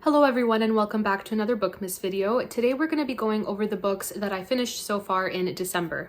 Hello everyone and welcome back to another BOOKMAS video. Today we're going to be going over the books that I finished so far in December.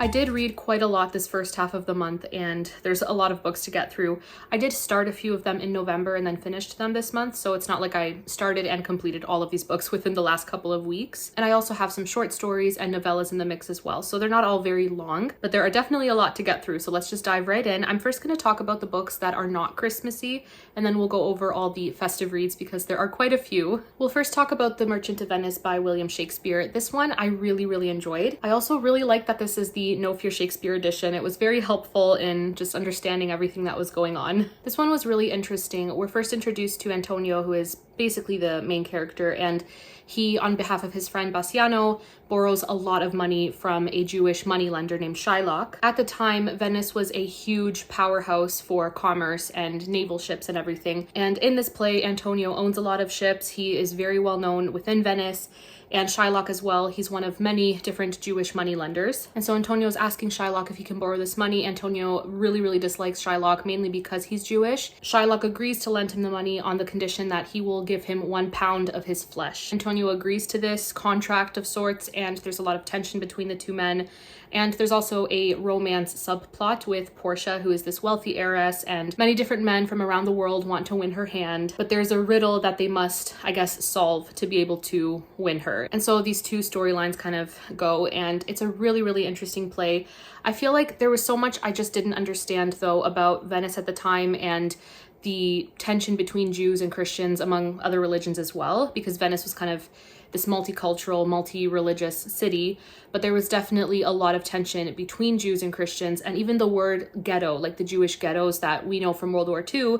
I did read quite a lot this first half of the month and there's a lot of books to get through. I did start a few of them in November and then finished them this month, so it's not like I started and completed all of these books within the last couple of weeks. And I also have some short stories and novellas in the mix as well, so they're not all very long, but there are definitely a lot to get through, so let's just dive right in. I'm first going to talk about the books that are not Christmassy, and then we'll go over all the festive reads because there are quite a few. We'll first talk about The Merchant of Venice by William Shakespeare. This one I really enjoyed. I also really like that this is the No Fear Shakespeare edition. It was very helpful in just understanding everything that was going on. This one was really interesting. We're first introduced to Antonio, who is basically the main character, and he, on behalf of his friend Bassiano, borrows a lot of money from a Jewish moneylender named Shylock. At the time, Venice was a huge powerhouse for commerce and naval ships and everything. And in this play, Antonio owns a lot of ships. He is very well known within Venice, and Shylock as well. He's one of many different Jewish moneylenders. And so Antonio's asking Shylock if he can borrow this money. Antonio really dislikes Shylock, mainly because he's Jewish. Shylock agrees to lend him the money on the condition that he will give him 1 pound of his flesh. Antonio agrees to this contract of sorts, and there's a lot of tension between the two men. And there's also a romance subplot with Portia, who is this wealthy heiress, and many different men from around the world want to win her hand. But there's a riddle that they must, I guess, solve to be able to win her. And so these two storylines kind of go, and it's a really interesting play. I feel like there was so much I just didn't understand, though, about Venice at the time and the tension between Jews and Christians among other religions as well, because Venice was kind of this multicultural, multi-religious city, but there was definitely a lot of tension between Jews and Christians. And even the word ghetto, like the Jewish ghettos that we know from World War II,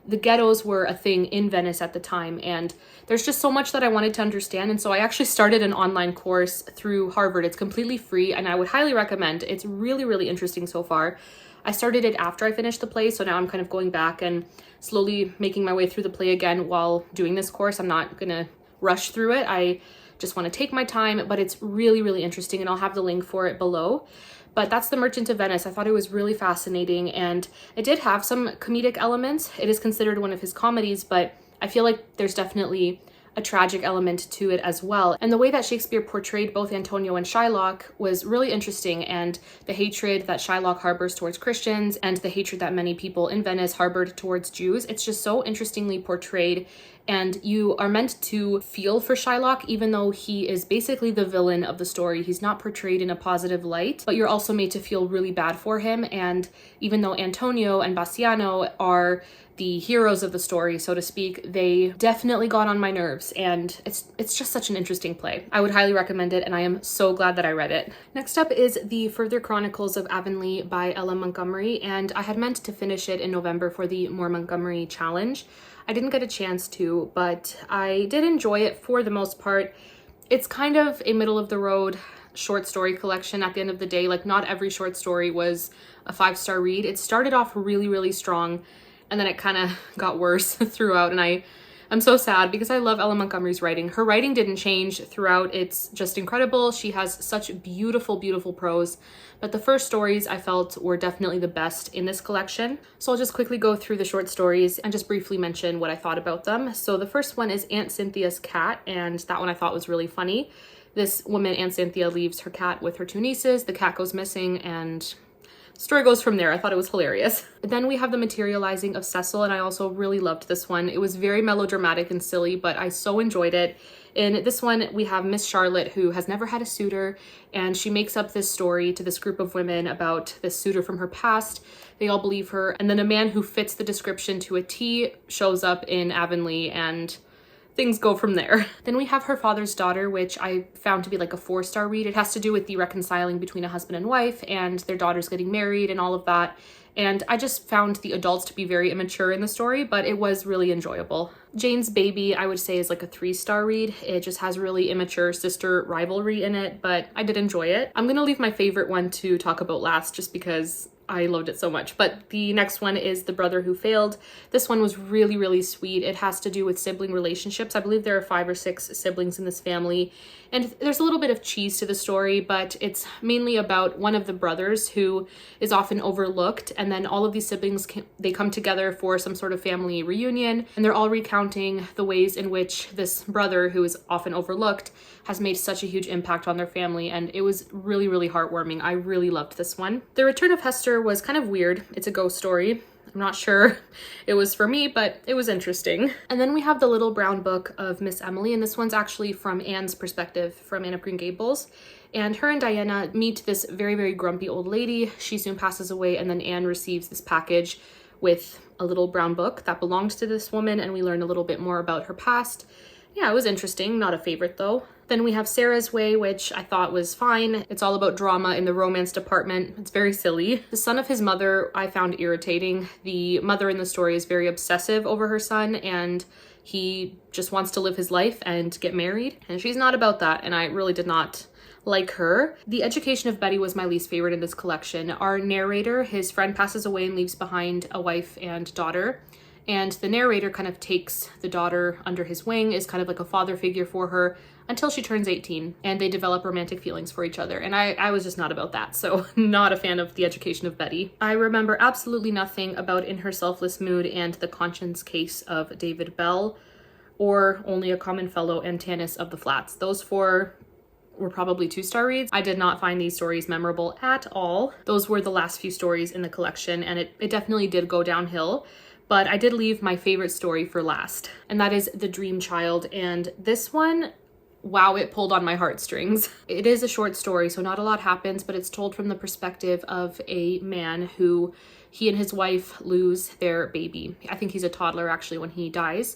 the ghettos were a thing in Venice at the time, and there's just so much that I wanted to understand. And so I actually started an online course through Harvard. It's completely free, and I would highly recommend. It's really interesting so far. I started it after I finished the play, so now I'm kind of going back and slowly making my way through the play again while doing this course. I'm not gonna rush through it. I just want to take my time, but it's really interesting, and I'll have the link for it below. But that's The Merchant of Venice. I thought it was really fascinating, and it did have some comedic elements. It is considered one of his comedies, but I feel like there's definitely a tragic element to it as well. And the way that Shakespeare portrayed both Antonio and Shylock was really interesting, and the hatred that Shylock harbors towards Christians and the hatred that many people in Venice harbored towards Jews, it's just so interestingly portrayed. And you are meant to feel for Shylock, even though he is basically the villain of the story. He's not portrayed in a positive light, but you're also made to feel really bad for him. And even though Antonio and Bassiano are the heroes of the story, so to speak, they definitely got on my nerves, and it's just such an interesting play. I would highly recommend it, and I am so glad that I read it. Next up is The Further Chronicles of Avonlea by Ella Montgomery, and I had meant to finish it in November for the More Montgomery Challenge. I didn't get a chance to, but I did enjoy it for the most part. It's kind of a middle-of-the-road short story collection at the end of the day. Like, not every short story was a 5-star read. It started off really strong, and then it kind of got worse throughout, and I'm so sad because I love Ella Montgomery's writing. Her writing didn't change throughout. It's just incredible. She has such beautiful prose, but the first stories I felt were definitely the best in this collection. So I'll just quickly go through the short stories and just briefly mention what I thought about them. So the first one is Aunt Cynthia's Cat, and that one I thought was really funny. This woman, Aunt Cynthia, leaves her cat with her 2 nieces. The cat goes missing, and story goes from there. I thought it was hilarious. Then we have The Materializing of Cecil, and I also really loved this one. It was very melodramatic and silly, but I so enjoyed it. In this one, we have Miss Charlotte, who has never had a suitor, and she makes up this story to this group of women about this suitor from her past. They all believe her, and then a man who fits the description to a T shows up in Avonlea, and things go from there. Then we have Her Father's Daughter, which I found to be like a 4-star read. It has to do with the reconciling between a husband and wife and their daughters getting married and all of that. And I just found the adults to be very immature in the story, but it was really enjoyable. Jane's Baby, I would say, is like a 3-star read. It just has really immature sister rivalry in it, but I did enjoy it. I'm gonna leave my favorite one to talk about last just because I loved it so much. But the next one is The Brother Who Failed. This one was really, really sweet. It has to do with sibling relationships. I believe there are 5 or 6 siblings in this family. And there's a little bit of cheese to the story, but it's mainly about one of the brothers who is often overlooked. And then all of these siblings, they come together for some sort of family reunion. And they're all recounting the ways in which this brother, who is often overlooked, has made such a huge impact on their family. And it was really, really heartwarming. I really loved this one. The Return of Hester was kind of weird. It's a ghost story. I'm not sure it was for me, but it was interesting. And then we have The Little Brown Book of Miss Emily, and this one's actually from Anne's perspective, from Anne of Green Gables. And her and Diana meet this very, very grumpy old lady. She soon passes away, and then Anne receives this package with a little brown book that belongs to this woman, and we learn a little bit more about her past. Yeah, it was interesting. Not a favorite though. Then we have Sarah's Way, which I thought was fine. It's all about drama in the romance department. It's very silly. The son of his mother I found irritating. The mother in the story is very obsessive over her son, and he just wants to live his life and get married. And she's not about that, and I really did not like her. The Education of Betty was my least favorite in this collection. Our narrator, his friend passes away and leaves behind a wife and daughter. And the narrator kind of takes the daughter under his wing, is kind of like a father figure for her until she turns 18, and they develop romantic feelings for each other. And I was just not about that, so not a fan of The Education of Betty. I remember absolutely nothing about In Her Selfless Mood and The Conscience Case of David Bell, or Only a Common Fellow and Tanis of the Flats. Those 4 were probably 2-star reads. I did not find these stories memorable at all. Those were the last few stories in the collection, and it definitely did go downhill. But I did leave my favorite story for last, and that is The Dream Child. And this one, wow, it pulled on my heartstrings. It is a short story, so not a lot happens, but it's told from the perspective of a man who, he and his wife lose their baby. I think he's a toddler actually when he dies.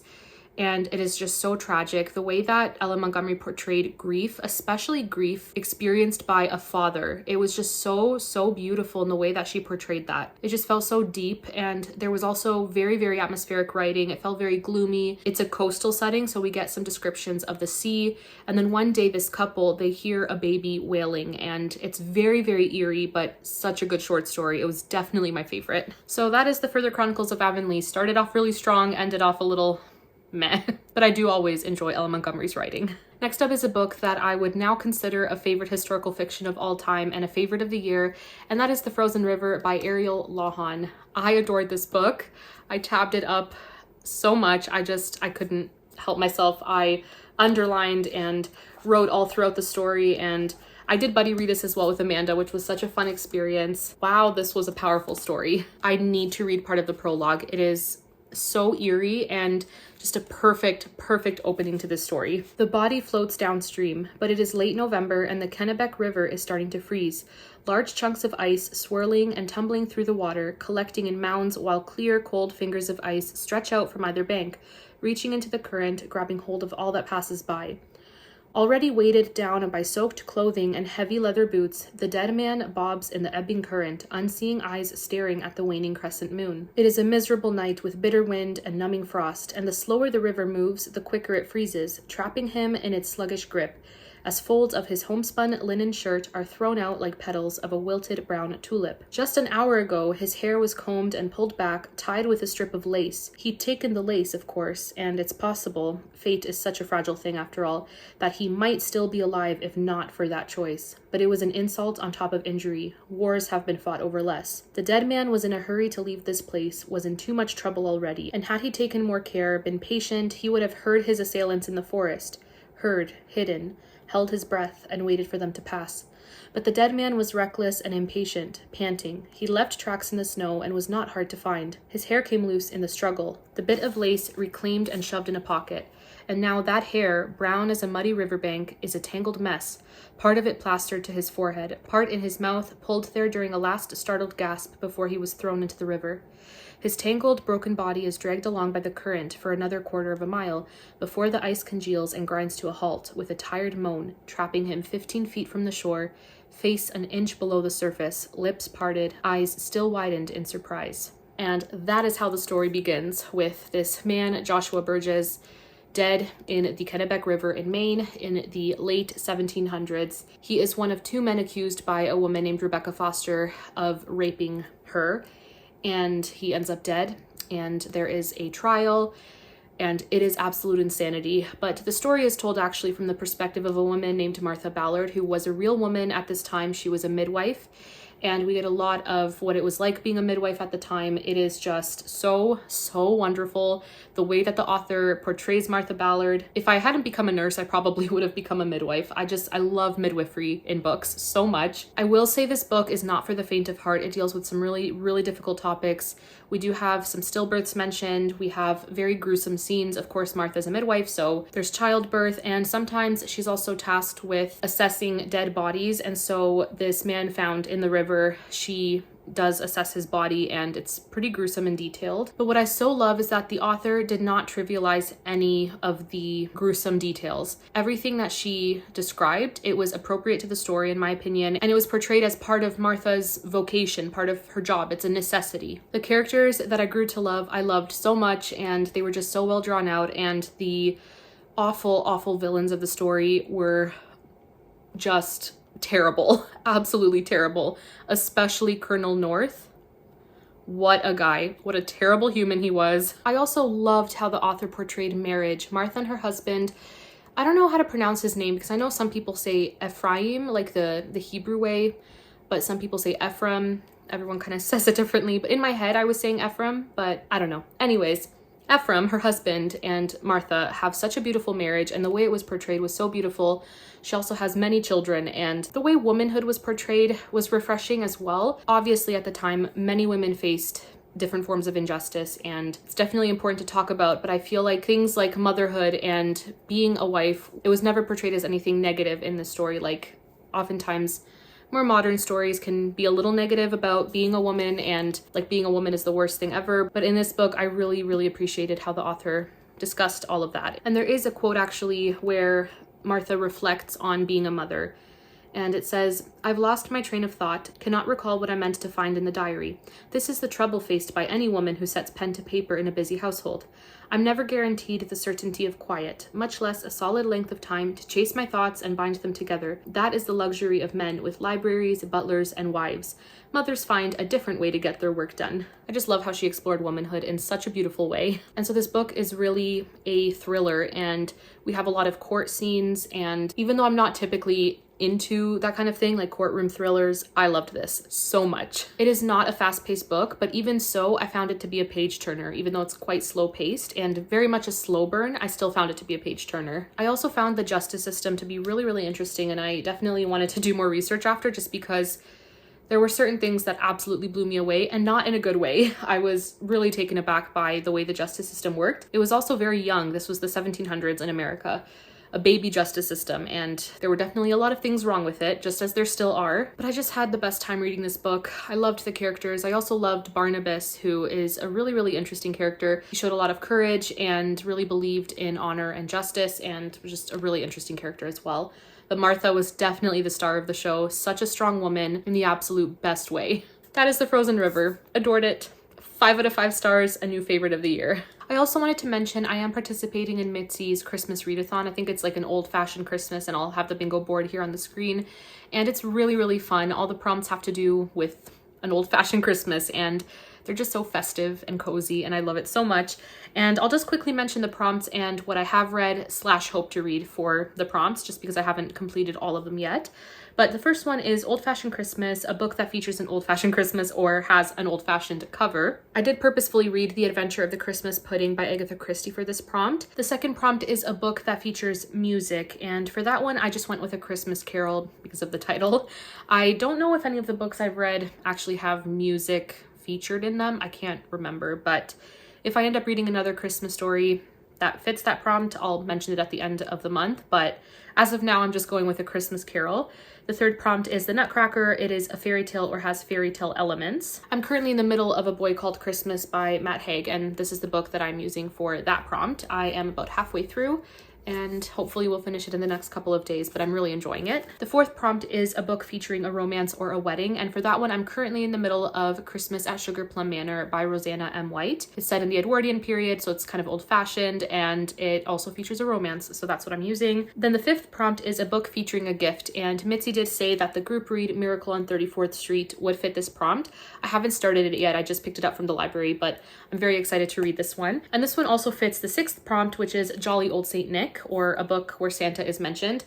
And it is just so tragic. The way that Ellen Montgomery portrayed grief, especially grief experienced by a father, it was just so, so beautiful in the way that she portrayed that. It just felt so deep, and there was also very, very atmospheric writing. It felt very gloomy. It's a coastal setting, so we get some descriptions of the sea. And then one day this couple, they hear a baby wailing, and it's very, very eerie, but such a good short story. It was definitely my favorite. So that is the Further Chronicles of Avonlea. Started off really strong, ended off a little meh, but I do always enjoy Ellen Montgomery's writing. Next up is a book that I would now consider a favorite historical fiction of all time and a favorite of the year, and that is The Frozen River by Ariel Lawhon. I adored this book. I tabbed it up so much. I couldn't help myself. I underlined and wrote all throughout the story, and I did buddy read this as well with Amanda, which was such a fun experience. Wow, this was a powerful story. I need to read part of the prologue. It is so eerie and just a perfect opening to this story. The body floats downstream, but it is late November and the Kennebec River is starting to freeze. Large chunks of ice swirling and tumbling through the water, collecting in mounds while clear, cold fingers of ice stretch out from either bank, reaching into the current, grabbing hold of all that passes by. Already weighted down by soaked clothing and heavy leather boots, the dead man bobs in the ebbing current, unseeing eyes staring at the waning crescent moon. It is a miserable night with bitter wind and numbing frost, and the slower the river moves, the quicker it freezes, trapping him in its sluggish grip, as folds of his homespun linen shirt are thrown out like petals of a wilted brown tulip. Just an hour ago, his hair was combed and pulled back, tied with a strip of lace. He'd taken the lace, of course, and it's possible, fate is such a fragile thing after all, that he might still be alive if not for that choice. But it was an insult on top of injury. Wars have been fought over less. The dead man was in a hurry to leave this place, was in too much trouble already, and had he taken more care, been patient, he would have heard his assailants in the forest. Heard, hidden, held his breath, and waited for them to pass. But the dead man was reckless and impatient, panting. He left tracks in the snow and was not hard to find. His hair came loose in the struggle, the bit of lace reclaimed and shoved in a pocket. And now that hair, brown as a muddy riverbank, is a tangled mess, part of it plastered to his forehead, part in his mouth, pulled there during a last startled gasp before he was thrown into the river. His tangled, broken body is dragged along by the current for another quarter of a mile before the ice congeals and grinds to a halt with a tired moan, trapping him 15 feet from the shore, face an inch below the surface, lips parted, eyes still widened in surprise. And that is how the story begins, with this man, Joshua Burgess, dead in the Kennebec River in Maine in the late 1700s. He is one of 2 men accused by a woman named Rebecca Foster of raping her, and he ends up dead, and there is a trial, and it is absolute insanity. But the story is told actually from the perspective of a woman named Martha Ballard, who was a real woman at this time. She was a midwife, and we get a lot of what it was like being a midwife at the time. It is just so wonderful. The way that the author portrays Martha Ballard. If I hadn't become a nurse, I probably would have become a midwife. I love midwifery in books so much. I will say this book is not for the faint of heart. It deals with some really difficult topics. We do have some stillbirths mentioned. We have very gruesome scenes. Of course, Martha's a midwife, so there's childbirth, and sometimes she's also tasked with assessing dead bodies. And so this man found in the river, she does assess his body, and it's pretty gruesome and detailed. But what I so love is that the author did not trivialize any of the gruesome details. Everything that she described, it was appropriate to the story, in my opinion, and it was portrayed as part of Martha's vocation, part of her job. It's a necessity. The characters that I grew to love, I loved so much, and they were just so well drawn out, and the awful villains of the story were just terrible, absolutely terrible, especially Colonel North. What a guy, what a terrible human he was. I also loved how the author portrayed marriage. Martha and her husband, I don't know how to pronounce his name because I know some people say Ephraim, like the Hebrew way, but some people say Ephraim. Everyone kind of says it differently, but in my head I was saying Ephraim, but I don't know. Anyways, Ephraim, her husband, and Martha have such a beautiful marriage, and the way it was portrayed was so beautiful. She also has many children, and the way womanhood was portrayed was refreshing as well. Obviously, at the time, many women faced different forms of injustice, and it's definitely important to talk about, but I feel like things like motherhood and being a wife, it was never portrayed as anything negative in the story. Like, oftentimes more modern stories can be a little negative about being a woman, and like being a woman is the worst thing ever. But in this book, I really appreciated how the author discussed all of that. And there is a quote actually where Martha reflects on being a mother. And it says, "I've lost my train of thought, cannot recall what I meant to find in the diary. This is the trouble faced by any woman who sets pen to paper in a busy household. I'm never guaranteed the certainty of quiet, much less a solid length of time to chase my thoughts and bind them together. That is the luxury of men with libraries, butlers, and wives. Mothers find a different way to get their work done." I just love how she explored womanhood in such a beautiful way. And so this book is really a thriller, and we have a lot of court scenes, and even though I'm not typically into that kind of thing, like courtroom thrillers, I loved this so much. It is not a fast-paced book, but even so, I found it to be a page-turner. Even though it's quite slow-paced and very much a slow burn, I still found it to be a page-turner. I also found the justice system to be really interesting, and I definitely wanted to do more research after, just because there were certain things that absolutely blew me away, and not in a good way. I was really taken aback by the way the justice system worked. It was also very young. This was the 1700s in America. A baby justice system, and there were definitely a lot of things wrong with it, just as there still are. But I just had the best time reading this book. I loved the characters. I also loved Barnabas, who is a really interesting character. He showed a lot of courage and really believed in honor and justice, and was just a really interesting character as well. But Martha was definitely the star of the show. Such a strong woman in the absolute best way. That is The Frozen River. Adored it. 5 out of 5 stars, a new favorite of the year. I also wanted to mention I am participating in Mitzi's Christmas readathon. I think it's like an old-fashioned Christmas, and I'll have the bingo board here on the screen. And it's really fun. All the prompts have to do with an old-fashioned Christmas, and they're just so festive and cozy, and I love it so much. And I'll just quickly mention the prompts and what I have read / hope to read for the prompts, just because I haven't completed all of them yet. But the first one is Old Fashioned Christmas, a book that features an old-fashioned Christmas or has an old-fashioned cover. I did purposefully read The Adventure of the Christmas Pudding by Agatha Christie for this prompt. The second prompt is a book that features music, and for that one I just went with A Christmas Carol because of the title. I don't know if any of the books I've read actually have music featured in them. I can't remember, but if I end up reading another Christmas story that fits that prompt, I'll mention it at the end of the month, but as of now I'm just going with A Christmas Carol. The third prompt is The Nutcracker. It is a fairy tale or has fairy tale elements. I'm currently in the middle of A Boy Called Christmas by Matt Haig, and this is the book that I'm using for that prompt. I am about halfway through, and hopefully we'll finish it in the next couple of days, but I'm really enjoying it. The fourth prompt is a book featuring a romance or a wedding, and for that one I'm currently in the middle of Christmas at Sugar Plum Manor by Rosanna M. White. It's set in the Edwardian period, so it's kind of old-fashioned, and it also features a romance, so that's what I'm using. Then the fifth prompt is a book featuring a gift, and Mitzi did say that the group read Miracle on 34th Street would fit this prompt. I haven't started it yet, I just picked it up from the library, but I'm very excited to read this one. And this one also fits the sixth prompt, which is Jolly Old Saint Nick, or a book where Santa is mentioned.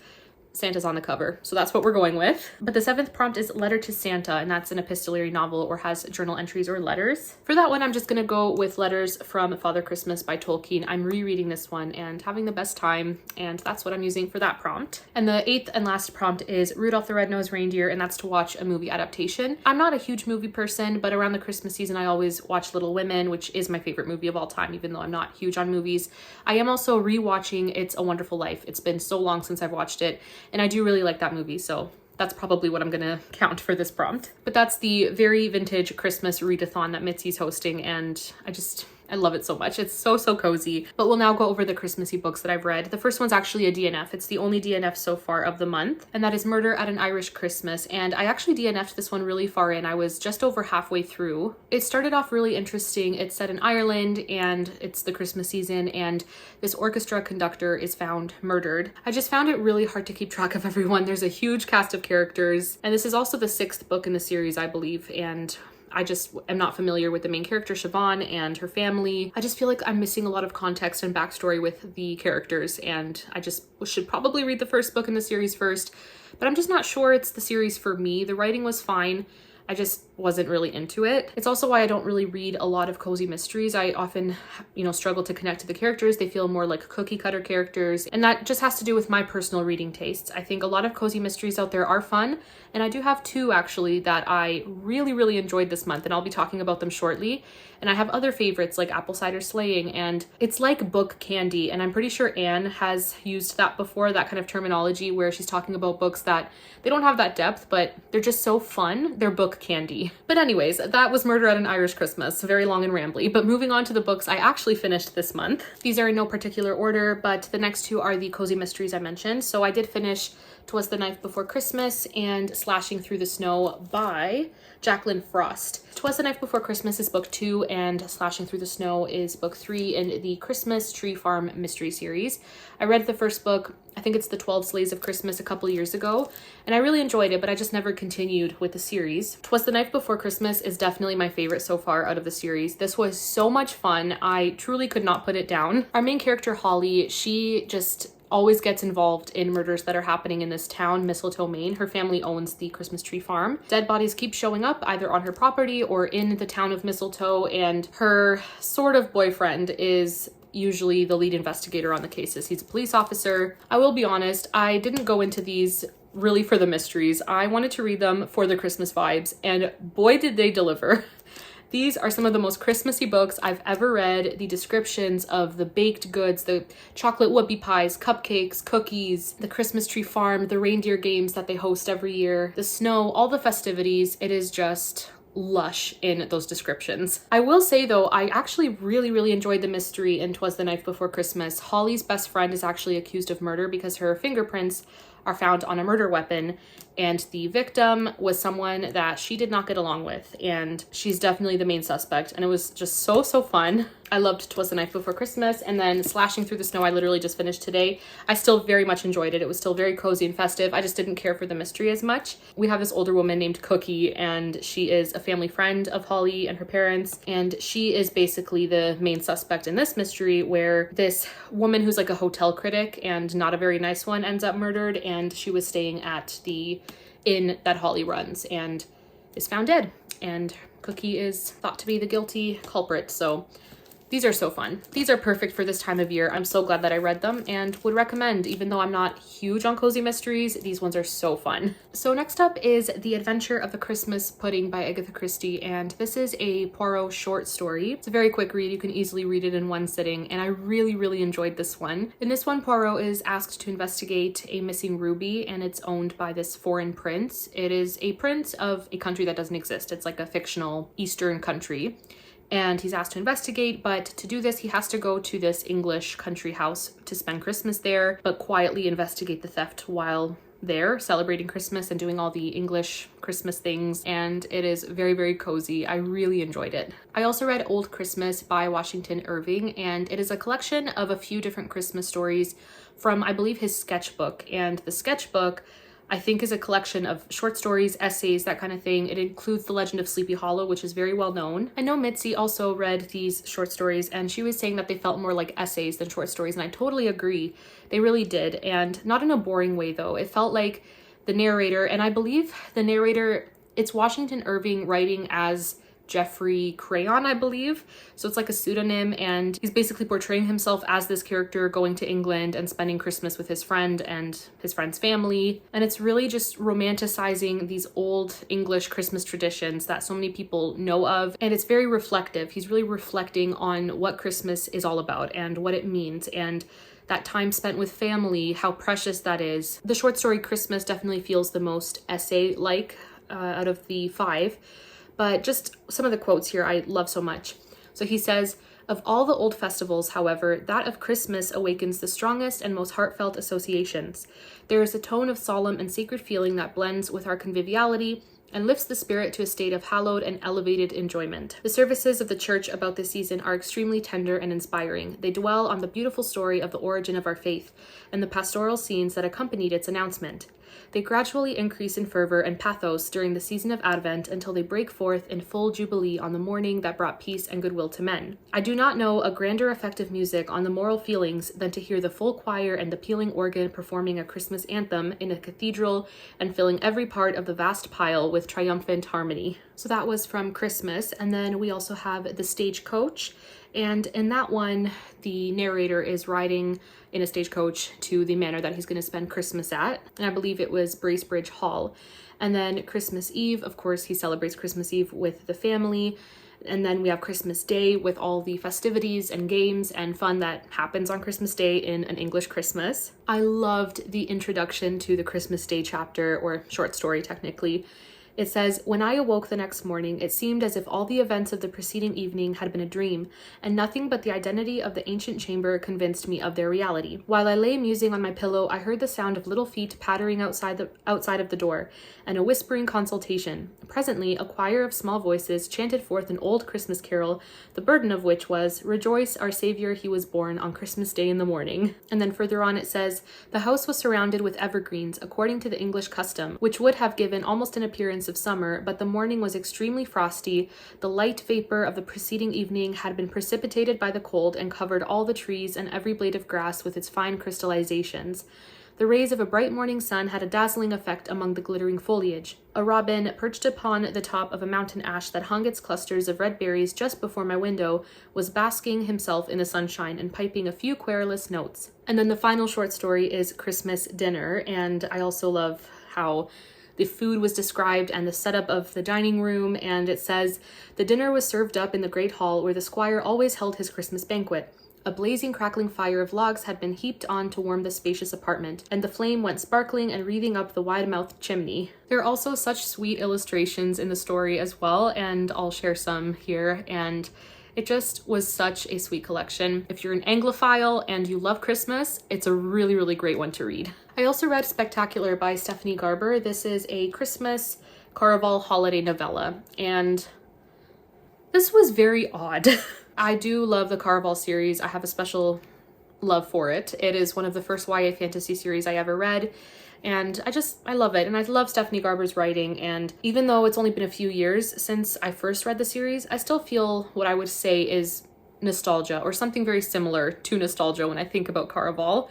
Santa's on the cover, so that's what we're going with. But the seventh prompt is Letter to Santa, and that's an epistolary novel or has journal entries or letters. For that one, I'm just gonna go with Letters from Father Christmas by Tolkien. I'm rereading this one and having the best time, and that's what I'm using for that prompt. And the eighth and last prompt is Rudolph the Red-Nosed Reindeer, and that's to watch a movie adaptation. I'm not a huge movie person, but around the Christmas season, I always watch Little Women, which is my favorite movie of all time, even though I'm not huge on movies. I am also rewatching It's a Wonderful Life. It's been so long since I've watched it, and I do really like that movie, so that's probably what I'm gonna count for this prompt. But that's the very vintage Christmas readathon that Mitzi's hosting, and I love it so much. It's so cozy. But we'll now go over the Christmassy books that I've read. The first one's actually a DNF. It's the only DNF so far of the month, and that is Murder at an Irish Christmas. And I actually DNF'd this one really far in. I was just over halfway through. It started off really interesting. It's set in Ireland, and it's the Christmas season, and this orchestra conductor is found murdered. I just found it really hard to keep track of everyone. There's a huge cast of characters, and this is also the sixth book in the series, I believe, and I just am not familiar with the main character, Siobhan, and her family. I just feel like I'm missing a lot of context and backstory with the characters, and I just should probably read the first book in the series first, but I'm just not sure it's the series for me. The writing was fine. I just wasn't really into it. It's also why I don't really read a lot of cozy mysteries. I often, struggle to connect to the characters. They feel more like cookie cutter characters, and that just has to do with my personal reading tastes. I think a lot of cozy mysteries out there are fun, and I do have two actually that I really enjoyed this month, and I'll be talking about them shortly. And I have other favorites like Apple Cider Slaying, and it's like book candy, and I'm pretty sure Anne has used that before, that kind of terminology where she's talking about books that they don't have that depth, but they're just so fun. They're book candy. But anyways, that was Murder at an Irish Christmas. Very long and rambly, but moving on to the books I actually finished this month. These are in no particular order, but the next two are the cozy mysteries I mentioned. So I did finish Twas the Night Before Christmas and Slashing Through the Snow by Jacqueline Frost. Twas the Night Before Christmas is book 2, and Slashing Through the Snow is book 3 in the Christmas Tree Farm mystery series. I read the first book, I think it's the 12 Sleighs of Christmas, a couple years ago, and I really enjoyed it, but I just never continued with the series. Twas the Night Before Christmas is definitely my favorite so far out of the series. This was so much fun. I truly could not put it down. Our main character, Holly, she just always gets involved in murders that are happening in this town, Mistletoe, Maine. Her family owns the Christmas Tree Farm. Dead bodies keep showing up either on her property or in the town of Mistletoe, and her sort of boyfriend is usually the lead investigator on the cases. He's a police officer. I will be honest, I didn't go into these really for the mysteries. I wanted to read them for the Christmas vibes, and boy did they deliver. These are some of the most Christmassy books I've ever read. The descriptions of the baked goods, the chocolate whoopie pies, cupcakes, cookies, the Christmas Tree Farm, the reindeer games that they host every year, the snow, all the festivities. It is just lush in those descriptions. I will say though, I actually really enjoyed the mystery in 'Twas the Night Before Christmas. Holly's best friend is actually accused of murder because her fingerprints are found on a murder weapon, and the victim was someone that she did not get along with, and she's definitely the main suspect, and it was just so fun. I loved 'Twas the Night Before Christmas, and then Slashing Through the Snow I literally just finished today. I still very much enjoyed it. It was still very cozy and festive. I just didn't care for the mystery as much. We have this older woman named Cookie, and she is a family friend of Holly and her parents, and she is basically the main suspect in this mystery, where this woman who's like a hotel critic and not a very nice one ends up murdered, and she was staying at the inn that Holly runs and is found dead, and Cookie is thought to be the guilty culprit. So these are so fun. These are perfect for this time of year. I'm so glad that I read them and would recommend, even though I'm not huge on cozy mysteries, these ones are so fun. So next up is The Adventure of the Christmas Pudding by Agatha Christie, and this is a Poirot short story. It's a very quick read. You can easily read it in one sitting, and I really enjoyed this one. In this one, Poirot is asked to investigate a missing ruby, and it's owned by this foreign prince. It is a prince of a country that doesn't exist. It's like a fictional Eastern country. and he's asked to investigate, but to do this, he has to go to this English country house to spend Christmas there, but quietly investigate the theft while there, celebrating Christmas and doing all the English Christmas things, and it is very, very cozy. I really enjoyed it. I also read Old Christmas by Washington Irving, and it is a collection of a few different Christmas stories from, I believe, his sketchbook, and the sketchbook I think is a collection of short stories, essays, that kind of thing. It includes The Legend of Sleepy Hollow, which is very well known. I know Mitzi also read these short stories, and she was saying that they felt more like essays than short stories, and I totally agree. They really did, and not in a boring way though. It felt like the narrator, and I believe the narrator, it's Washington Irving writing as Jeffrey Crayon, I believe. So it's like a pseudonym, and he's basically portraying himself as this character going to England and spending Christmas with his friend and his friend's family. And it's really just romanticizing these old English Christmas traditions that so many people know of. And it's very reflective. He's really reflecting on what Christmas is all about and what it means, and that time spent with family, how precious that is. The short story Christmas definitely feels the most essay-like out of the 5. But just some of the quotes here I love so much. So he says, "Of all the old festivals, however, that of Christmas awakens the strongest and most heartfelt associations. There is a tone of solemn and sacred feeling that blends with our conviviality and lifts the spirit to a state of hallowed and elevated enjoyment. The services of the church about this season are extremely tender and inspiring. They dwell on the beautiful story of the origin of our faith and the pastoral scenes that accompanied its announcement. They gradually increase in fervor and pathos during the season of Advent until they break forth in full jubilee on the morning that brought peace and goodwill to men. I do not know a grander effect of music on the moral feelings than to hear the full choir and the pealing organ performing a Christmas anthem in a cathedral and filling every part of the vast pile with triumphant harmony." So that was from Christmas. And then we also have The Stagecoach. And in that one, the narrator is riding in a stagecoach to the manor that he's going to spend Christmas at. And I believe it was Bracebridge Hall. And then Christmas Eve, of course, he celebrates Christmas Eve with the family. And then we have Christmas Day with all the festivities and games and fun that happens on Christmas Day in An English Christmas. I loved the introduction to the Christmas Day chapter, or short story technically. It says, "When I awoke the next morning, it seemed as if all the events of the preceding evening had been a dream, and nothing but the identity of the ancient chamber convinced me of their reality. While I lay musing on my pillow, I heard the sound of little feet pattering outside of the door, and a whispering consultation. Presently, a choir of small voices chanted forth an old Christmas carol, the burden of which was, 'Rejoice, our Savior, he was born on Christmas Day in the morning.'" And then further on it says, "The house was surrounded with evergreens, according to the English custom, which would have given almost an appearance of summer, but the morning was extremely frosty. The light vapor of the preceding evening had been precipitated by the cold and covered all the trees and every blade of grass with its fine crystallizations. The rays of a bright morning sun had a dazzling effect among the glittering foliage. A robin, perched upon the top of a mountain ash that hung its clusters of red berries just before my window, was basking himself in the sunshine and piping a few querulous notes." And then the final short story is Christmas Dinner, and I also love how the food was described and the setup of the dining room, and it says, "The dinner was served up in the great hall where the squire always held his Christmas banquet. A blazing, crackling fire of logs had been heaped on to warm the spacious apartment, and the flame went sparkling and wreathing up the wide-mouthed chimney." There are also such sweet illustrations in the story as well, and I'll share some here, and it just was such a sweet collection. If you're an Anglophile and you love Christmas, it's a really, really great one to read. I also read Spectacular by Stephanie Garber. This is a Christmas Caraval holiday novella, and this was very odd. I do love the Caraval series. I have a special love for it. It is one of the first YA fantasy series I ever read, and I love it. And I love Stephanie Garber's writing, and even though it's only been a few years since I first read the series, I still feel what I would say is nostalgia, or something very similar to nostalgia when I think about Caraval.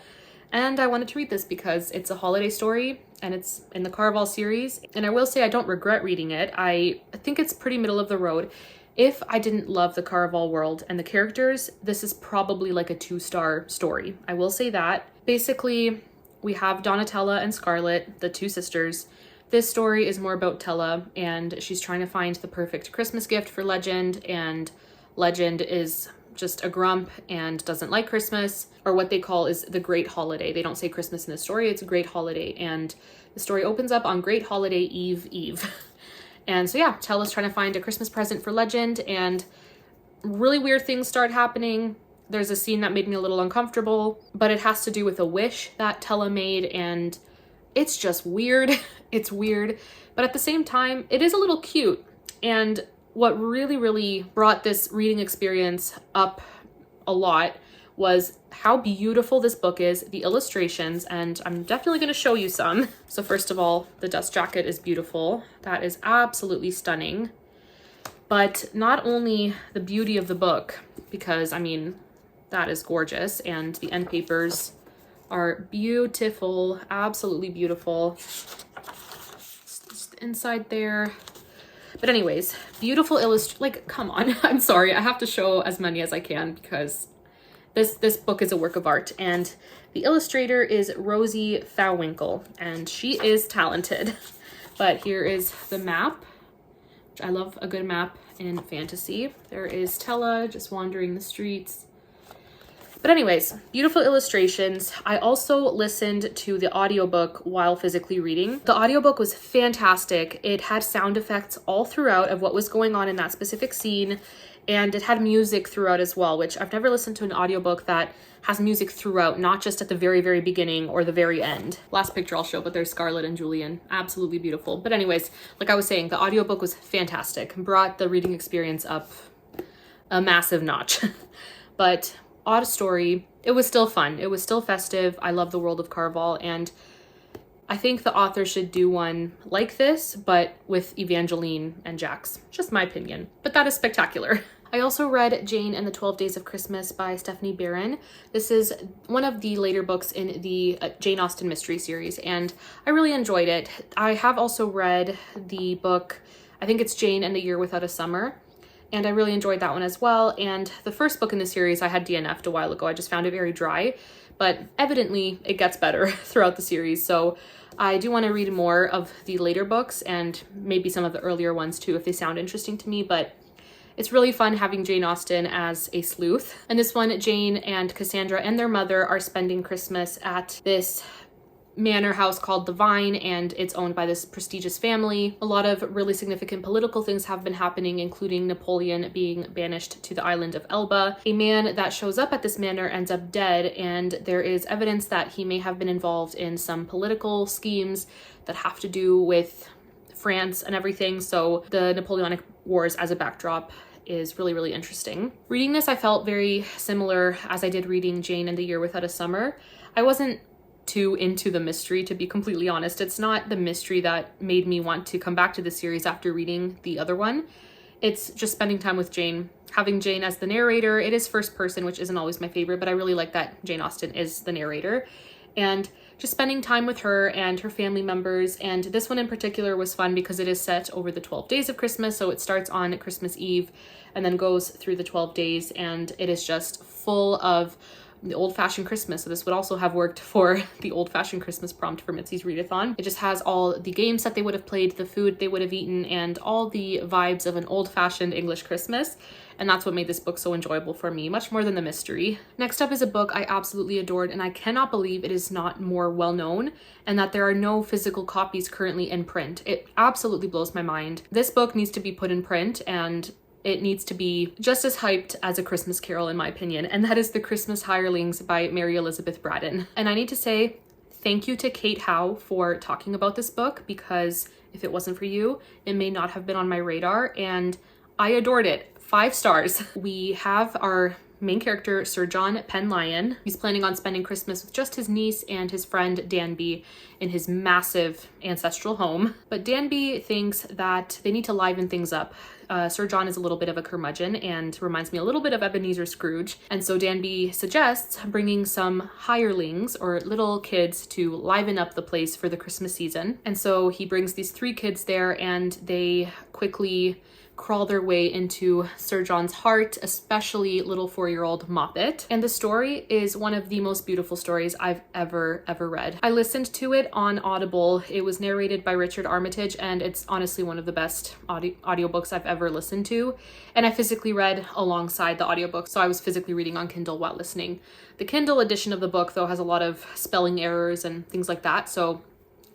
And I wanted to read this because it's a holiday story and it's in the Caraval series. And I will say I don't regret reading it. I think it's pretty middle of the road. If I didn't love the Caraval world and the characters, this is probably like a 2-star story. I will say that. Basically, we have Donatella and Scarlet, the two sisters. This story is more about Tella, and she's trying to find the perfect Christmas gift for Legend, and Legend is just a grump and doesn't like Christmas, or what they call is the Great Holiday. They don't say Christmas in the story, it's a Great Holiday, and the story opens up on Great Holiday Eve. And so yeah, Tella's trying to find a Christmas present for Legend, and really weird things start happening. There's a scene that made me a little uncomfortable, but it has to do with a wish that Tella made, and it's just weird. It's weird, but at the same time, it is a little cute. And what really, really brought this reading experience up a lot was how beautiful this book is, the illustrations, and I'm definitely going to show you some. So first of all, the dust jacket is beautiful. That is absolutely stunning. But not only the beauty of the book, because I mean, that is gorgeous, and the end papers are beautiful, absolutely beautiful. Just inside there. But anyways, beautiful like, come on. I'm sorry, I have to show as many as I can because this book is a work of art, and the illustrator is Rosie Fowwinkle, and she is talented. But here is the map, which I love a good map in fantasy. There is Tella just wandering the streets. But anyways, beautiful illustrations. I also listened to the audiobook while physically reading. The audiobook was fantastic. It had sound effects all throughout of what was going on in that specific scene, and it had music throughout as well, which I've never listened to an audiobook that has music throughout, not just at the very, very beginning or the very end. Last picture I'll show, but there's Scarlett and Julian. Absolutely beautiful. But anyways, like I was saying, the audiobook was fantastic. Brought the reading experience up a massive notch. But odd story, it was still fun. It was still festive. I love the world of Carval, and I think the author should do one like this, but with Evangeline and Jax. Just my opinion, but that is spectacular. I also read Jane and the 12 Days of Christmas by Stephanie Barron. This is one of the later books in the Jane Austen mystery series, and I really enjoyed it. I have also read the book, I think it's Jane and the Year Without a Summer, and I really enjoyed that one as well. And the first book in the series I had DNF'd a while ago. I just found it very dry, but evidently it gets better throughout the series. So I do want to read more of the later books and maybe some of the earlier ones too if they sound interesting to me, but it's really fun having Jane Austen as a sleuth. And this one, Jane and Cassandra and their mother are spending Christmas at this manor house called the Vine, and it's owned by this prestigious family. A lot of really significant political things have been happening, including Napoleon being banished to the island of Elba. A man that shows up at this manor ends up dead, and there is evidence that he may have been involved in some political schemes that have to do with France and everything. So the Napoleonic Wars as a backdrop is really, really interesting. Reading this, I felt very similar as I did reading Jane and the Year Without a Summer. I wasn't too into the mystery, to be completely honest. It's not the mystery that made me want to come back to the series after reading the other one. It's just spending time with Jane, having Jane as the narrator. It is first person, which isn't always my favorite, but I really like that Jane Austen is the narrator. And just spending time with her and her family members. And this one in particular was fun because it is set over the 12 days of Christmas. So it starts on Christmas Eve and then goes through the 12 days. And it is just full of the old-fashioned Christmas. So this would also have worked for the old-fashioned Christmas prompt for Mitzi's Readathon. It just has all the games that they would have played, the food they would have eaten, and all the vibes of an old-fashioned English Christmas. And that's what made this book so enjoyable for me, much more than the mystery. Next up is a book I absolutely adored, and I cannot believe it is not more well-known and that there are no physical copies currently in print. It absolutely blows my mind. This book needs to be put in print, and it needs to be just as hyped as A Christmas Carol, in my opinion, and that is The Christmas Hirelings by Mary Elizabeth Braddon. And I need to say thank you to Kate Howe for talking about this book, because if it wasn't for you, it may not have been on my radar, and I adored it. 5 stars. We have our main character, Sir John Penlyon. He's planning on spending Christmas with just his niece and his friend Danby in his massive ancestral home. But Danby thinks that they need to liven things up. Sir John is a little bit of a curmudgeon and reminds me a little bit of Ebenezer Scrooge. And so Danby suggests bringing some hirelings or little kids to liven up the place for the Christmas season. And so he brings these 3 kids there, and they quickly crawl their way into Sir John's heart, especially little 4-year-old Moppet. And the story is one of the most beautiful stories I've ever read. I listened to it on Audible. It was narrated by Richard Armitage, and it's honestly one of the best audiobooks I've ever listened to. And I physically read alongside the audiobook, so I was physically reading on Kindle while listening. The Kindle edition of the book, though, has a lot of spelling errors and things like that, so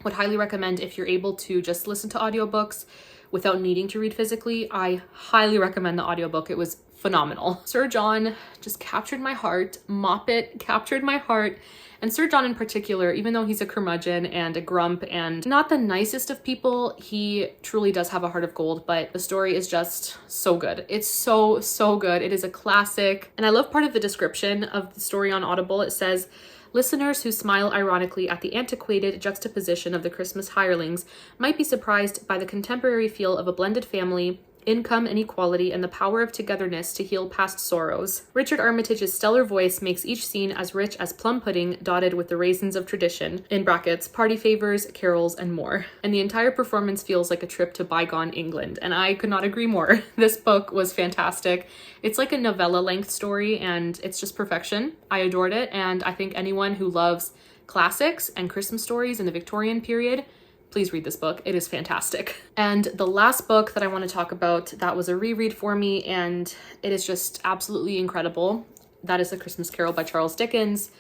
would highly recommend, if you're able to just listen to audiobooks without needing to read physically, I highly recommend the audiobook. It was phenomenal. Sir John just captured my heart. Moppet captured my heart. And Sir John in particular, even though he's a curmudgeon and a grump and not the nicest of people, he truly does have a heart of gold, but the story is just so good. It's so, so good. It is a classic. And I love part of the description of the story on Audible. It says, listeners who smile ironically at the antiquated juxtaposition of the Christmas Hirelings might be surprised by the contemporary feel of a blended family, income inequality, and the power of togetherness to heal past sorrows. Richard Armitage's stellar voice makes each scene as rich as plum pudding dotted with the raisins of tradition, in brackets, party favors, carols, and more. And the entire performance feels like a trip to bygone England, and I could not agree more. This book was fantastic. It's like a novella-length story, and it's just perfection. I adored it, and I think anyone who loves classics and Christmas stories in the Victorian period, please read this book. It is fantastic. And the last book that I want to talk about that was a reread for me, and it is just absolutely incredible. That is A Christmas Carol by Charles Dickens.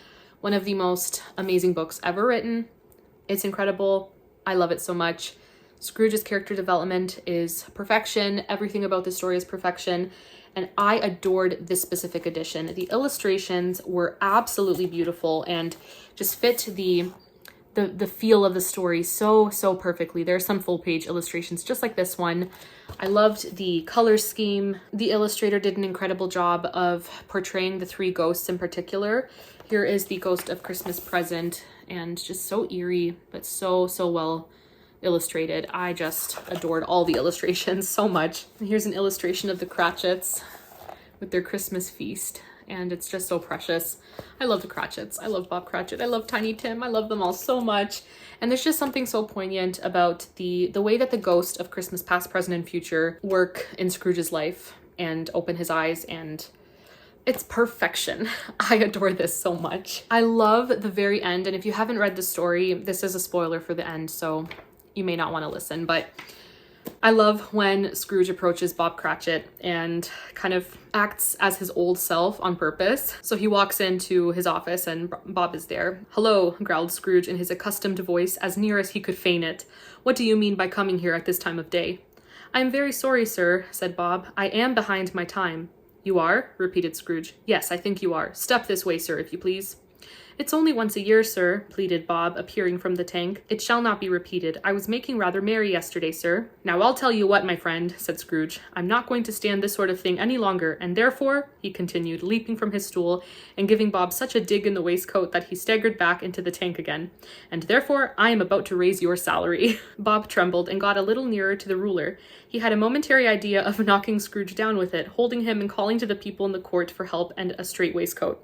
One of the most amazing books ever written. It's incredible. I love it so much. Scrooge's character development is perfection. Everything about the story is perfection. And I adored this specific edition. The illustrations were absolutely beautiful and just fit the feel of the story so perfectly. There are some full page illustrations just like this one. I loved the color scheme. The illustrator did an incredible job of portraying the three ghosts in particular. Here is the Ghost of Christmas Present, and just so eerie, but so well illustrated. I just adored all the illustrations so much. And here's an illustration of the Cratchits with their Christmas feast. And it's just so precious. I love the Cratchits. I love Bob Cratchit. I love Tiny Tim. I love them all so much. And there's just something so poignant about the way that the ghost of Christmas past, present, and future work in Scrooge's life and open his eyes, and it's perfection. I adore this so much. I love the very end, and if you haven't read the story, this is a spoiler for the end, so you may not want to listen, but I love when Scrooge approaches Bob Cratchit and kind of acts as his old self on purpose. So he walks into his office and Bob is there. "Hello," growled Scrooge in his accustomed voice, as near as he could feign it. "What do you mean by coming here at this time of day?" "I am very sorry, sir," said Bob. "I am behind my time." "You are?" repeated Scrooge. "Yes, I think you are. Step this way, sir, if you please." "It's only once a year, sir," pleaded Bob, appearing from the tank. "It shall not be repeated. I was making rather merry yesterday, sir." "Now I'll tell you what, my friend," said Scrooge. "I'm not going to stand this sort of thing any longer, and therefore," he continued, leaping from his stool and giving Bob such a dig in the waistcoat that he staggered back into the tank again, "and therefore I am about to raise your salary." Bob trembled and got a little nearer to the ruler. He had a momentary idea of knocking Scrooge down with it, holding him and calling to the people in the court for help and a straight waistcoat.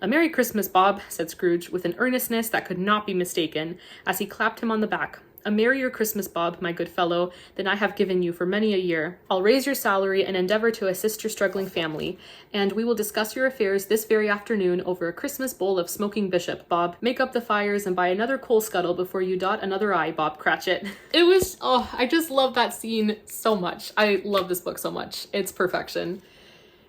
"A Merry Christmas, Bob," said Scrooge, with an earnestness that could not be mistaken, as he clapped him on the back. "A merrier Christmas, Bob, my good fellow, than I have given you for many a year. I'll raise your salary and endeavour to assist your struggling family, and we will discuss your affairs this very afternoon over a Christmas bowl of smoking bishop, Bob. Make up the fires and buy another coal scuttle before you dot another I, Bob Cratchit." It was, I just love that scene so much. I love this book so much. It's perfection.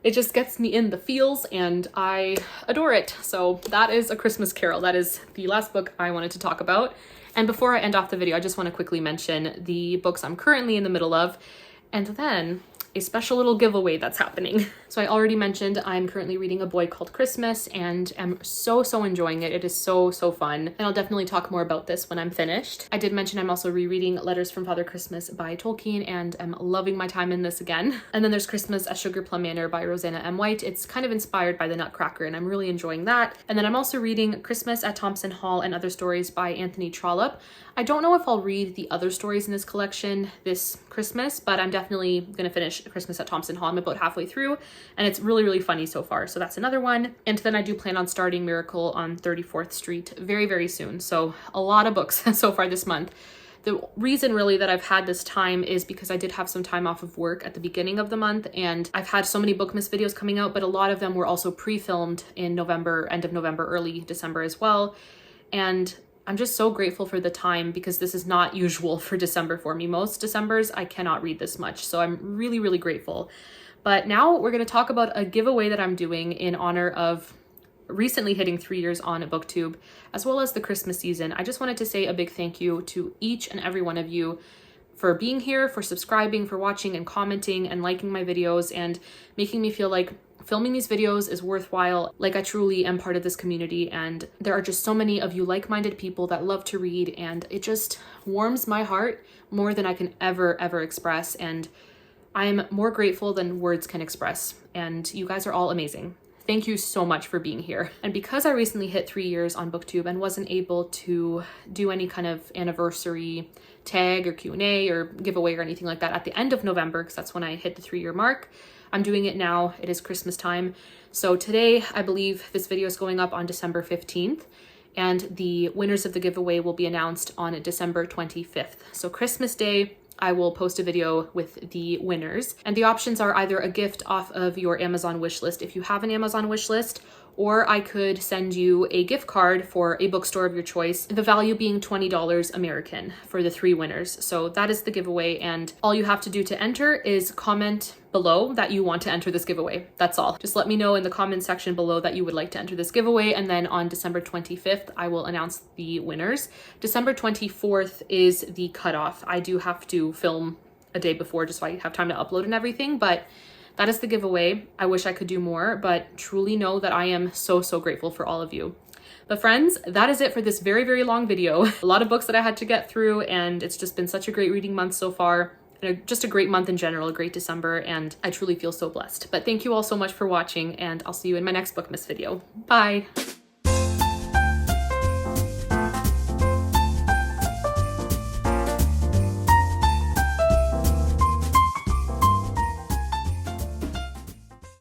It just gets me in the feels and I adore it. So that is A Christmas Carol. That is the last book I wanted to talk about. And before I end off the video, I just want to quickly mention the books I'm currently in the middle of, and then a special little giveaway that's happening. So I already mentioned I'm currently reading A Boy Called Christmas and I'm so enjoying it. It is so fun. And I'll definitely talk more about this when I'm finished. I did mention I'm also rereading Letters from Father Christmas by Tolkien and I'm loving my time in this again. And then there's Christmas at Sugar Plum Manor by Rosanna M. White. It's kind of inspired by the Nutcracker and I'm really enjoying that. And then I'm also reading Christmas at Thompson Hall and Other Stories by Anthony Trollope. I don't know if I'll read the other stories in this collection this Christmas, but I'm definitely gonna finish Christmas at Thompson Hall. I'm about halfway through and it's really funny so far. So that's another one. And then I do plan on starting Miracle on 34th Street very soon. So a lot of books so far this month. The reason really that I've had this time is because I did have some time off of work at the beginning of the month and I've had so many BOOKMAS videos coming out, but a lot of them were also pre-filmed in November, end of November, early December as well. And I'm just so grateful for the time because this is not usual for December for me. Most Decembers, I cannot read this much. So I'm really grateful. But now we're going to talk about a giveaway that I'm doing in honor of recently hitting 3 years on BookTube, as well as the Christmas season. I just wanted to say a big thank you to each and every one of you for being here, for subscribing, for watching and commenting and liking my videos and making me feel like filming these videos is worthwhile, like I truly am part of this community, and there are just so many of you like-minded people that love to read, and it just warms my heart more than I can ever express, and I'm more grateful than words can express, and you guys are all amazing. Thank you so much for being here. And because I recently hit 3 years on BookTube and wasn't able to do any kind of anniversary tag or Q&A or giveaway or anything like that at the end of November, because that's when I hit the 3-year mark, I'm doing it now. It is Christmas time. So today, I believe this video is going up on December 15th, and the winners of the giveaway will be announced on December 25th. So Christmas Day, I will post a video with the winners, and the options are either a gift off of your Amazon wishlist if you have an Amazon wishlist, or I could send you a gift card for a bookstore of your choice, the value being $20 American for the 3 winners. So that is the giveaway, and all you have to do to enter is comment below that you want to enter this giveaway. That's all. Just let me know in the comment section below that you would like to enter this giveaway, and then on December 25th, I will announce the winners. December 24th is the cutoff. I do have to film a day before just so I have time to upload and everything, but that is the giveaway. I wish I could do more, but truly know that I am so grateful for all of you. But friends, that is it for this very long video. A lot of books that I had to get through, and it's just been such a great reading month so far. And just a great month in general, a great December, and I truly feel so blessed. But thank you all so much for watching, and I'll see you in my next BookMas video. Bye!